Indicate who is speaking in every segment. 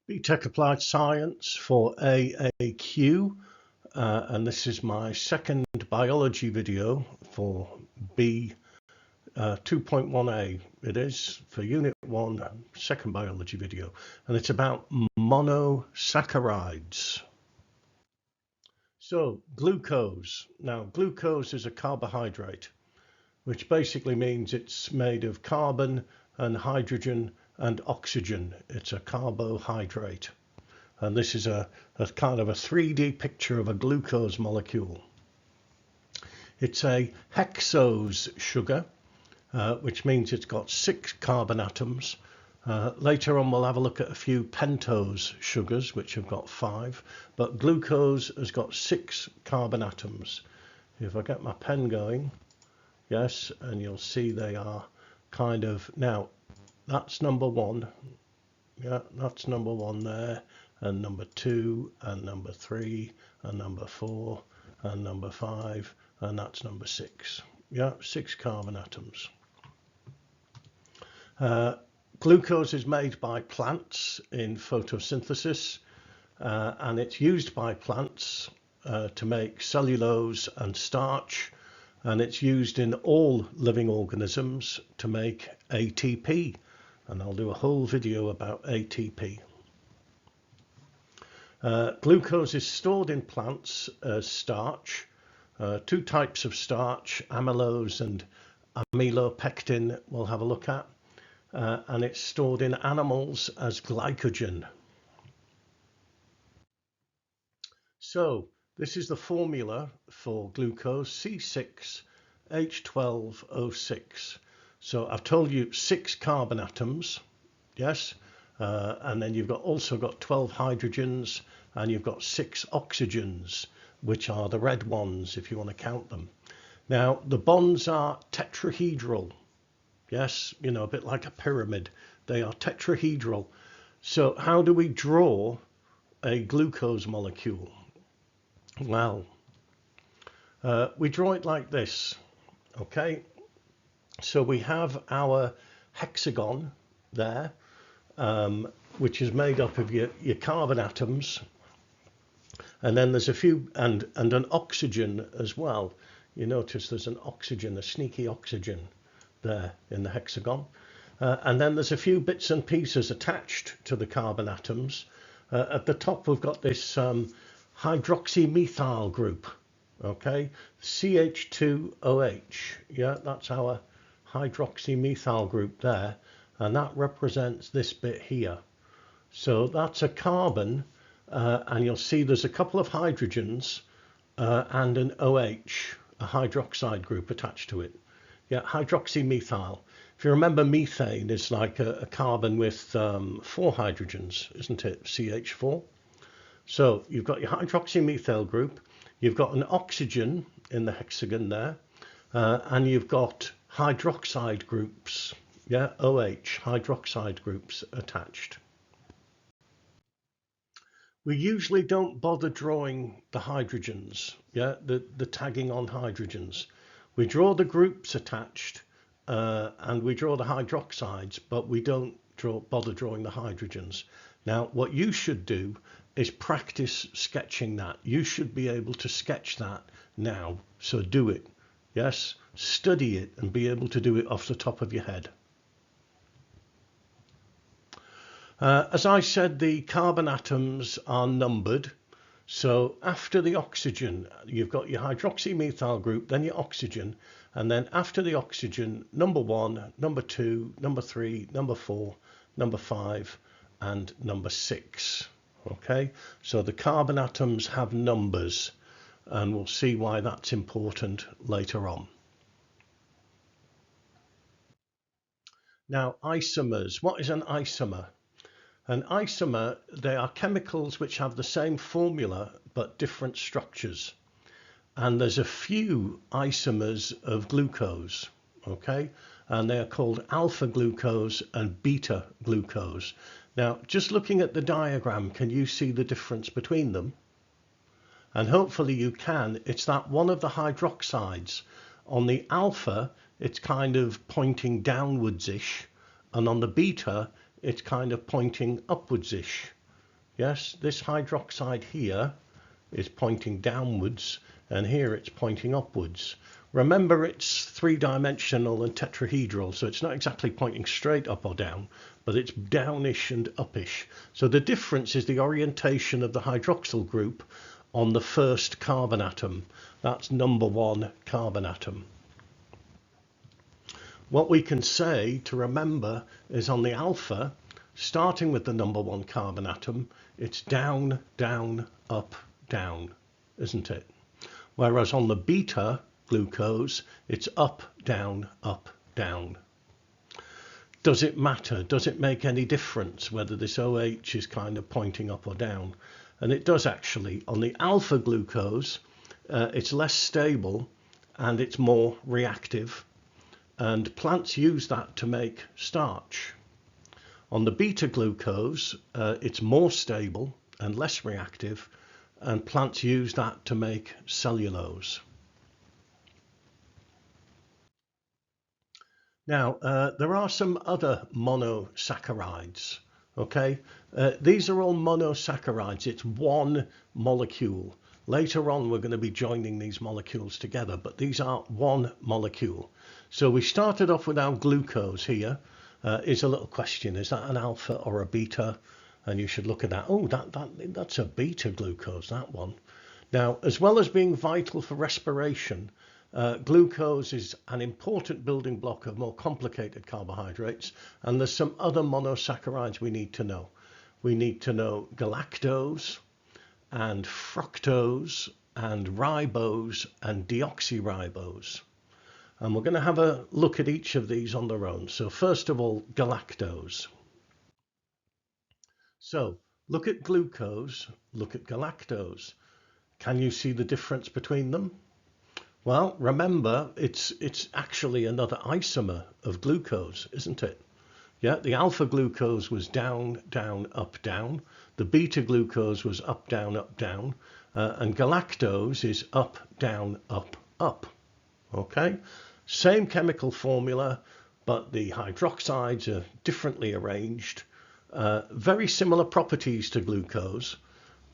Speaker 1: BTEC Applied Science for AAQ, and this is my second biology video for B 2.1a. It is for Unit 1, second biology video, and it's about monosaccharides. So, glucose. Now, glucose is a carbohydrate, which basically means it's made of carbon and hydrogen and oxygen. It's a carbohydrate. And this is a kind of a 3D picture of a glucose molecule. It's a hexose sugar, which means it's got 6 carbon atoms. Later on we'll have a look at a few pentose sugars, which have got 5, but glucose has got 6 carbon atoms. If I get my pen going, yes, and you'll see they are kind of, now that's number 1, yeah, that's number 1 there, and number 2, and number 3, and number 4, and number 5, and that's number 6. Yeah, 6 carbon atoms. Glucose is made by plants in photosynthesis, and it's used by plants to make cellulose and starch, and it's used in all living organisms to make ATP, and I'll do a whole video about ATP. Glucose is stored in plants as starch, 2 types of starch, amylose and amylopectin we'll have a look at, and it's stored in animals as glycogen. So this is the formula for glucose, C6H12O6. So I've told you 6 carbon atoms, yes, and then you've also got 12 hydrogens, and you've got 6 oxygens, which are the red ones if you want to count them. Now the bonds are tetrahedral, yes, you know, a bit like a pyramid. They are tetrahedral. So how do we draw a glucose molecule? Well, we draw it like this, okay? So we have our hexagon there, which is made up of your carbon atoms, and then there's a few, and an oxygen as well. You notice there's an oxygen, a sneaky oxygen there in the hexagon, and then there's a few bits and pieces attached to the carbon atoms. At the top we've got this hydroxymethyl group, okay, CH2OH, yeah, that's our hydroxymethyl group there, and that represents this bit here. So that's a carbon, and you'll see there's a couple of hydrogens and an OH, a hydroxide group attached to it. Yeah, hydroxymethyl. If you remember, methane is like a carbon with 4 hydrogens, isn't it? CH4. So you've got your hydroxymethyl group, you've got an oxygen in the hexagon there, and you've got hydroxide groups, yeah, OH, hydroxide groups attached. We usually don't bother drawing the hydrogens, yeah, the tagging on hydrogens. We draw the groups attached, and we draw the hydroxides, but we don't bother drawing the hydrogens. Now, what you should do is practice sketching that. You should be able to sketch that now, so do it. Yes, study it and be able to do it off the top of your head. As I said, the carbon atoms are numbered. So after the oxygen, you've got your hydroxymethyl group, then your oxygen, and then after the oxygen, number 1, number 2, number 3, number 4, number 5, and number 6. Okay, so the carbon atoms have numbers, and we'll see why that's important later on. Now, isomers. What is an isomer? An isomer, they are chemicals which have the same formula but different structures. And there's a few isomers of glucose, okay? And they are called alpha glucose and beta glucose. Now, just looking at the diagram, can you see the difference between them? And hopefully you can. It's that one of the hydroxides. On the alpha, it's kind of pointing downwards-ish, and on the beta, it's kind of pointing upwards-ish. Yes, this hydroxide here is pointing downwards, and here it's pointing upwards. Remember, it's three-dimensional and tetrahedral, so it's not exactly pointing straight up or down, but it's downish and uppish. So the difference is the orientation of the hydroxyl group on the first carbon atom. That's number 1 carbon atom. What we can say to remember is on the alpha, starting with the number 1 carbon atom, it's down, down, up, down, isn't it? Whereas on the beta glucose, it's up, down, up, down. Does it matter? Does it make any difference whether this OH is kind of pointing up or down? And it does actually. On the alpha glucose, it's less stable and it's more reactive. And plants use that to make starch. On the beta glucose, it's more stable and less reactive, and plants use that to make cellulose. Now, there are some other monosaccharides, okay? These are all monosaccharides. It's one molecule. Later on, we're going to be joining these molecules together, but these are one molecule. So we started off with our glucose here. Is a little question, is that an alpha or a beta? And you should look at that. Oh, that's a beta glucose, that one. Now, as well as being vital for respiration, glucose is an important building block of more complicated carbohydrates, and there's some other monosaccharides we need to know. We need to know galactose and fructose and ribose and deoxyribose. And we're going to have a look at each of these on their own. So first of all, galactose. So look at glucose, look at galactose. Can you see the difference between them? Well, remember, it's actually another isomer of glucose, isn't it? Yeah, the alpha glucose was down, down, up, down. The beta glucose was up, down, and galactose is up, down, up, up. Okay, same chemical formula, but the hydroxides are differently arranged. Very similar properties to glucose,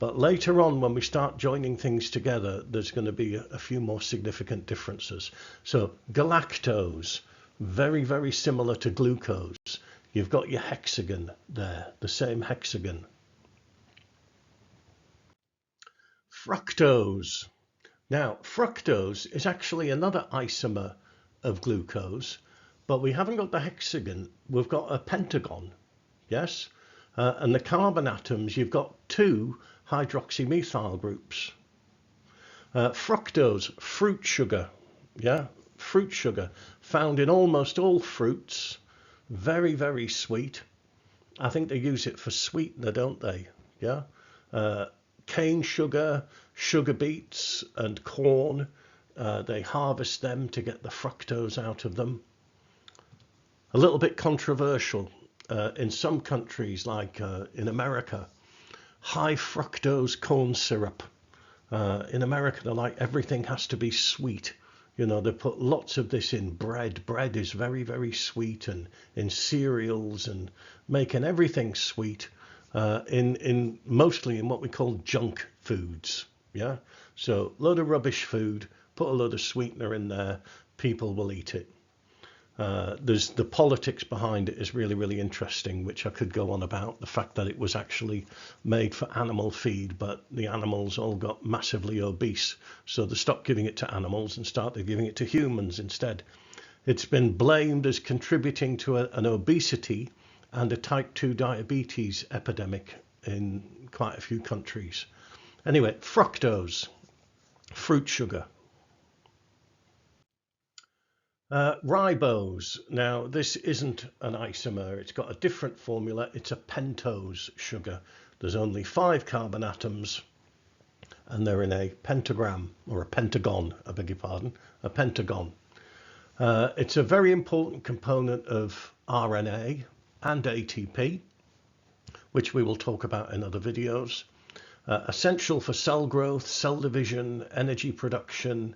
Speaker 1: but later on when we start joining things together, there's going to be a few more significant differences. So galactose, very, very similar to glucose. You've got your hexagon there, the same hexagon. Fructose. Now, fructose is actually another isomer of glucose, but we haven't got the hexagon, we've got a pentagon, yes? And the carbon atoms, you've got 2 hydroxymethyl groups. Fructose, fruit sugar, yeah? Fruit sugar, found in almost all fruits, very, very sweet. I think they use it for sweetener, don't they? Yeah. Cane sugar, sugar beets and corn, they harvest them to get the fructose out of them. A little bit controversial in some countries, like in America, high fructose corn syrup. In America, they're like, everything has to be sweet. You know, they put lots of this in bread. Bread is very, very sweet, and in cereals, and making everything sweet. Mostly in what we call junk foods, yeah? So load of rubbish food, put a load of sweetener in there, people will eat it. There's the politics behind it is really, really interesting, which I could go on about. The fact that it was actually made for animal feed, but the animals all got massively obese. So they stopped giving it to animals and started giving it to humans instead. It's been blamed as contributing to an obesity and a type 2 diabetes epidemic in quite a few countries. Anyway, fructose, fruit sugar. Ribose. Now, this isn't an isomer. It's got a different formula. It's a pentose sugar. There's only 5 carbon atoms, and they're in a pentagram, or a pentagon, I beg your pardon, a pentagon. It's a very important component of RNA and ATP, which we will talk about in other videos. Essential for cell growth, cell division, energy production.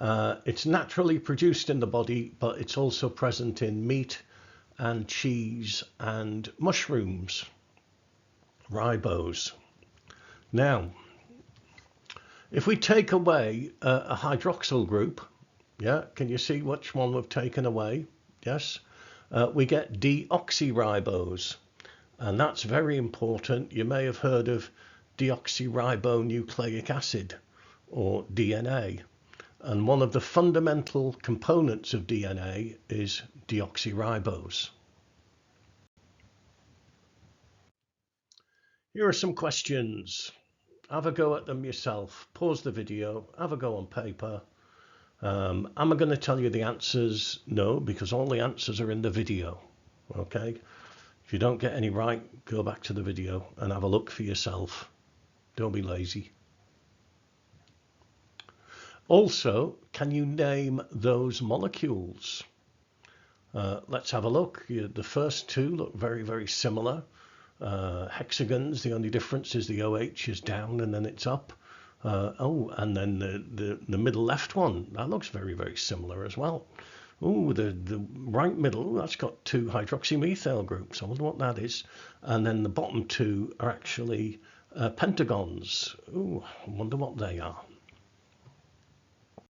Speaker 1: It's naturally produced in the body, but it's also present in meat and cheese and mushrooms. ribose. Now, if we take away a hydroxyl group, yeah, can you see which one we've taken away? Yes, we get deoxyribose, and that's very important. You may have heard of deoxyribonucleic acid, or DNA, and one of the fundamental components of DNA is deoxyribose. Here are some questions. Have a go at them yourself. Pause the video, have a go on paper. Am I going to tell you the answers? No, because all the answers are in the video. Okay. If you don't get any right, go back to the video and have a look for yourself. Don't be lazy. Also, can you name those molecules? Let's have a look. The first two look very, very similar. Hexagons, the only difference is the OH is down and then it's up. And then the middle left one, that looks very, very similar as well. Oh, the right middle, that's got two hydroxymethyl groups. I wonder what that is. And then the bottom two are actually pentagons. Oh, I wonder what they are.